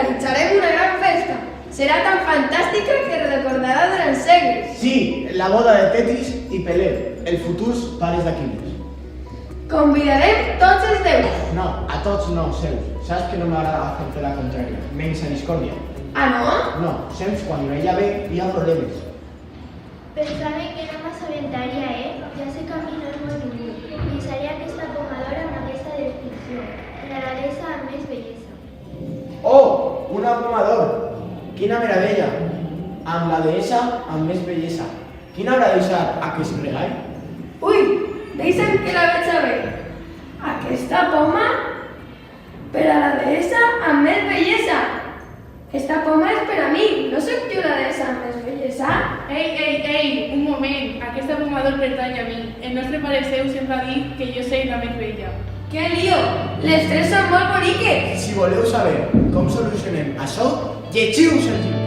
organitzarem una gran festa. Serà tan fantàstica que recordarà durant segles. Sí, la boda de Tetis i Pelé, els futurs pares d'Aquiles. Convidarem tots els déus. No, a tots no, Zeus. Saps que no m'agrada fer-te la contrària, menys a discòrdia. Ah, no? No, sempre quan no hi ha bé, hi ha problemes. Pensava que no m'assabentaria, Ja sé que a mi no és molt ningú. Deixaré aquesta pomadora amb aquesta descripció. La deessa amb més bellesa. Oh, una pomadora! Quina meravella! Amb la deessa amb més bellesa. Quin haurà deixat aquest regal? Ui, deixa'm que la veig a veure. Aquesta poma per a la deessa amb més bellesa. Aquesta poma és per a mi, no soc jo la deessa amb més bellesa. Ei, un moment, aquesta pomador pertany a mi. El nostre pare Zeus sempre ha dit que jo soy la més bella. Que lío, les tres són molt boniques. Si voleu saber com solucionem això, llegiu-vos el llibre.